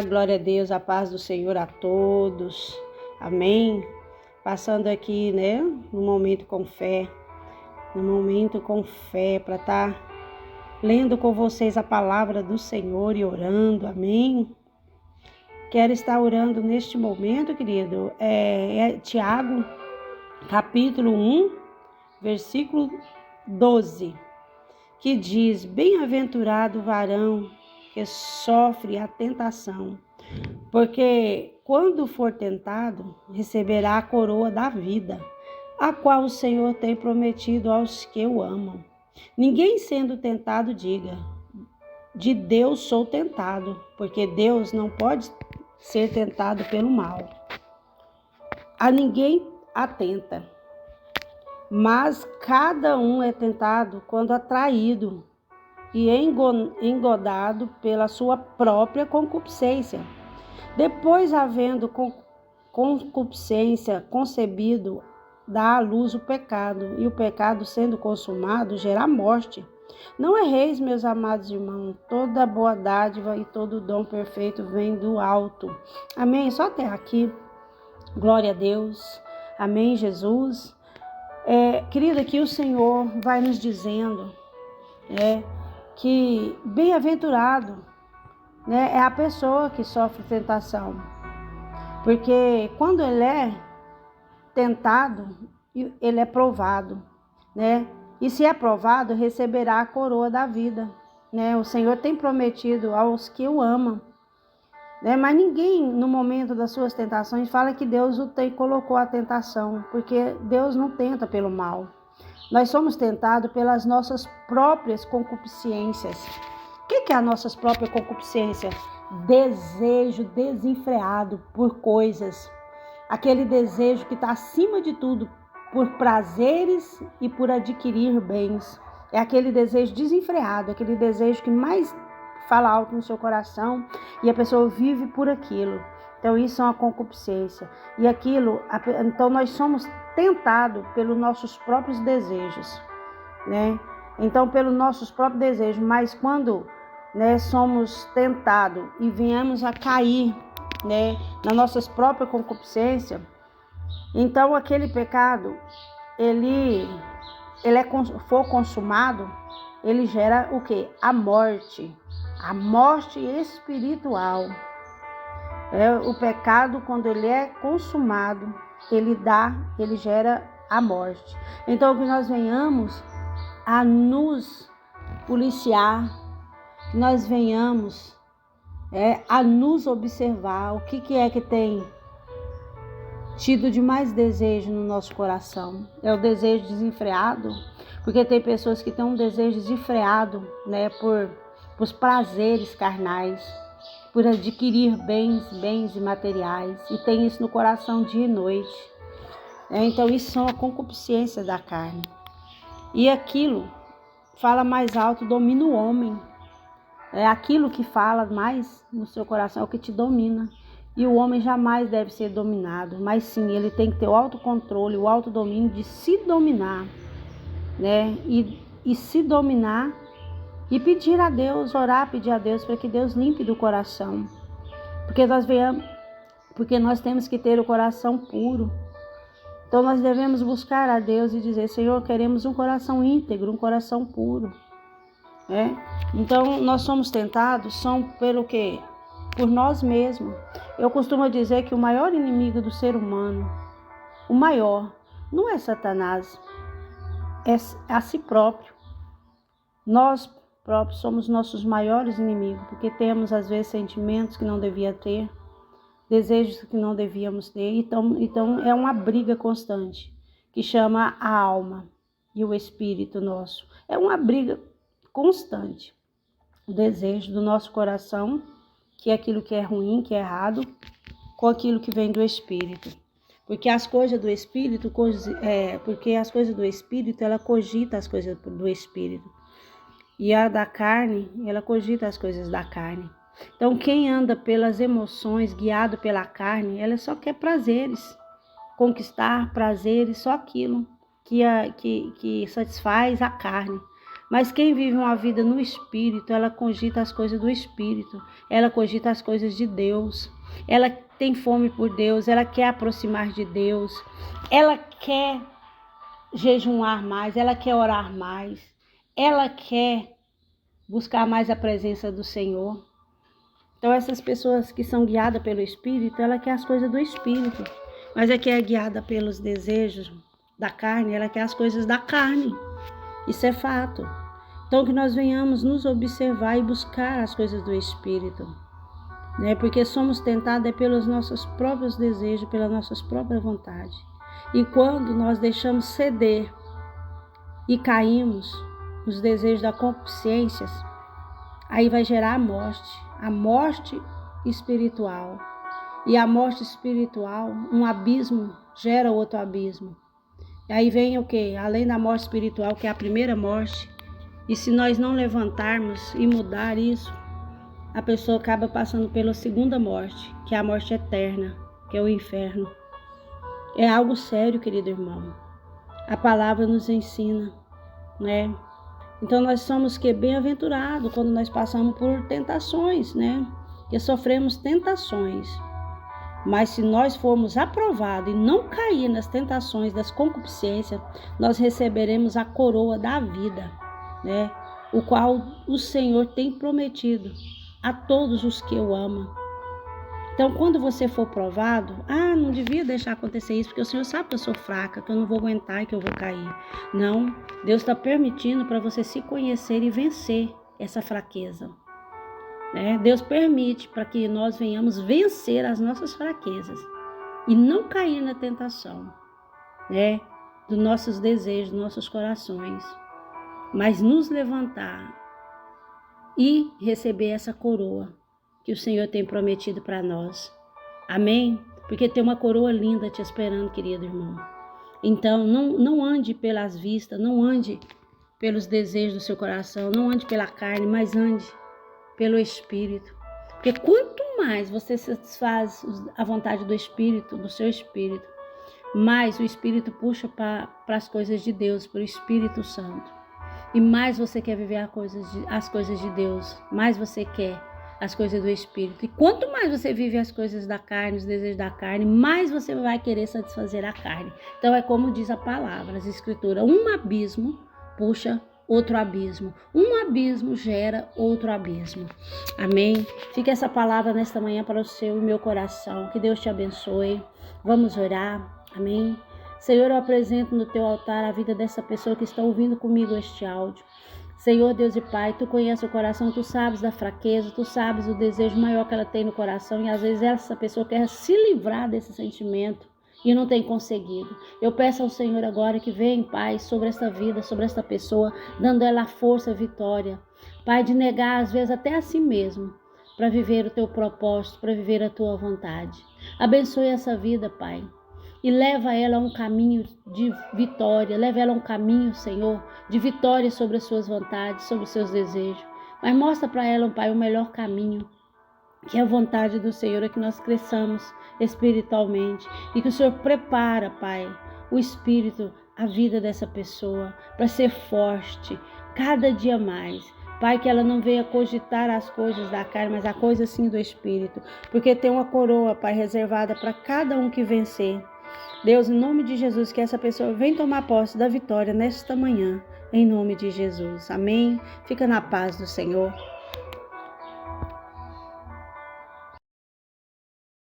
Glória a Deus, a paz do Senhor a todos. Amém. Passando aqui, no momento com fé, para estar lendo com vocês a palavra do Senhor e orando. Amém. Quero estar orando neste momento, querido. Tiago, capítulo 1, versículo 12, que diz: Bem-aventurado o varão que sofre a tentação, porque quando for tentado, receberá a coroa da vida, a qual o Senhor tem prometido aos que o amam. Ninguém sendo tentado diga: de Deus sou tentado, porque Deus não pode ser tentado pelo mal. A ninguém atenta, mas cada um é tentado quando atraído e engodado pela sua própria concupiscência. Depois, havendo concupiscência concebido, dá à luz o pecado, e o pecado, sendo consumado, gera a morte. Não erreis, meus amados irmãos, toda boa dádiva e todo dom perfeito vem do alto. Amém? Só até aqui. Glória a Deus. Amém, Jesus. Querida, aqui o Senhor vai nos dizendo, que bem-aventurado, é a pessoa que sofre tentação, porque quando ele é tentado, ele é provado, e se é provado, receberá a coroa da vida, o Senhor tem prometido aos que o amam, mas ninguém no momento das suas tentações fala que Deus colocou a tentação, porque Deus não tenta pelo mal. Nós somos tentados pelas nossas próprias concupiscências. O que é a nossa própria concupiscência? Desejo desenfreado por coisas. Aquele desejo que está acima de tudo, por prazeres e por adquirir bens. É aquele desejo desenfreado, aquele desejo que mais fala alto no seu coração e a pessoa vive por aquilo. Então isso é uma concupiscência. E então nós somos tentados pelos nossos próprios desejos, Então pelos nossos próprios desejos, mas quando, somos tentados e viemos a cair, na nossas próprias concupiscências, então aquele pecado, for consumado, ele gera o quê? A morte espiritual. O pecado, quando ele é consumado, ele gera a morte. Então, que nós venhamos a nos policiar, que nós venhamos a nos observar o que é que tem tido de mais desejo no nosso coração. É o desejo desenfreado, porque tem pessoas que têm um desejo desenfreado, por os prazeres carnais, por adquirir bens e materiais, e tem isso no coração dia e noite. Então isso são a concupiscência da carne. E aquilo fala mais alto, domina o homem. Aquilo que fala mais no seu coração é o que te domina. E o homem jamais deve ser dominado, mas sim, ele tem que ter o autocontrole, o autodomínio de se dominar, E se dominar e pedir a Deus, pedir a Deus para que Deus limpe do coração. Porque nós temos que ter o coração puro. Então nós devemos buscar a Deus e dizer: Senhor, queremos um coração íntegro, um coração puro. Então nós somos tentados, pelo quê? Por nós mesmos. Eu costumo dizer que o maior inimigo do ser humano, o maior, não é Satanás, é a si próprio. Nós próprios somos nossos maiores inimigos, porque temos às vezes sentimentos que não devia ter, desejos que não devíamos ter, então é uma briga constante, que chama a alma e o espírito nosso. É uma briga constante, o desejo do nosso coração, que é aquilo que é ruim, que é errado, com aquilo que vem do espírito. Porque as coisas do espírito, ela cogita as coisas do espírito. E a da carne, ela cogita as coisas da carne. Então, quem anda pelas emoções, guiado pela carne, ela só quer prazeres. Conquistar prazeres, só aquilo que satisfaz a carne. Mas quem vive uma vida no Espírito, ela cogita as coisas do Espírito, ela cogita as coisas de Deus, ela tem fome por Deus, ela quer aproximar de Deus, ela quer jejuar mais, ela quer orar mais, ela quer buscar mais a presença do Senhor. Então essas pessoas que são guiadas pelo Espírito, ela quer as coisas do Espírito, mas é que é guiada pelos desejos da carne, ela quer as coisas da carne. Isso é fato. Então que nós venhamos nos observar e buscar as coisas do Espírito, né? Porque somos tentados pelos nossos próprios desejos, pelas nossas próprias vontades. E quando nós deixamos ceder e caímos nos desejos da concupiscência, aí vai gerar a morte espiritual. E a morte espiritual, um abismo gera outro abismo. E aí vem o quê? Além da morte espiritual, que é a primeira morte, e se nós não levantarmos e mudar isso, a pessoa acaba passando pela segunda morte, que é a morte eterna, que é o inferno. É algo sério, querido irmão. A palavra nos ensina, né? Então nós somos que bem-aventurados quando nós passamos por tentações, né? Que sofremos tentações. Mas se nós formos aprovados e não cair nas tentações das concupiscências, nós receberemos a coroa da vida, né? O qual o Senhor tem prometido a todos os que o amam. Então, quando você for provado, não devia deixar acontecer isso, porque o Senhor sabe que eu sou fraca, que eu não vou aguentar e que eu vou cair. Não, Deus está permitindo para você se conhecer e vencer essa fraqueza. Né? Deus permite para que nós venhamos vencer as nossas fraquezas e não cair na tentação, né? Dos nossos desejos, dos nossos corações, mas nos levantar e receber essa coroa que o Senhor tem prometido para nós. Amém? Porque tem uma coroa linda te esperando, querido irmão. Então, não ande pelas vistas, não ande pelos desejos do seu coração, não ande pela carne, mas ande pelo Espírito. Porque quanto mais você satisfaz a vontade do Espírito, do seu Espírito, mais o Espírito puxa para as coisas de Deus, para o Espírito Santo. E mais você quer viver as coisas de Deus, mais você quer as coisas do Espírito. E quanto mais você vive as coisas da carne, os desejos da carne, mais você vai querer satisfazer a carne. Então é como diz a palavra, as escrituras, um abismo puxa outro abismo. Um abismo gera outro abismo. Amém? Fica essa palavra nesta manhã para o seu e meu coração. Que Deus te abençoe. Vamos orar. Amém? Senhor, eu apresento no teu altar a vida dessa pessoa que está ouvindo comigo este áudio. Senhor, Deus e Pai, tu conheces o coração, tu sabes da fraqueza, tu sabes o desejo maior que ela tem no coração e às vezes essa pessoa quer se livrar desse sentimento e não tem conseguido. Eu peço ao Senhor agora que venha em paz sobre esta vida, sobre esta pessoa, dando ela força, vitória. Pai, de negar às vezes até a si mesmo, para viver o teu propósito, para viver a tua vontade. Abençoe essa vida, Pai. E leva ela a um caminho de vitória, leva ela a um caminho, Senhor, de vitória sobre as suas vontades, sobre os seus desejos. Mas mostra para ela, Pai, o melhor caminho, que é a vontade do Senhor, é que nós cresçamos espiritualmente e que o Senhor prepara, Pai, o espírito, a vida dessa pessoa para ser forte cada dia mais. Pai, que ela não venha cogitar as coisas da carne, mas a coisa sim do espírito, porque tem uma coroa, Pai, reservada para cada um que vencer. Deus, em nome de Jesus, que essa pessoa venha tomar posse da vitória nesta manhã, em nome de Jesus. Amém? Fica na paz do Senhor.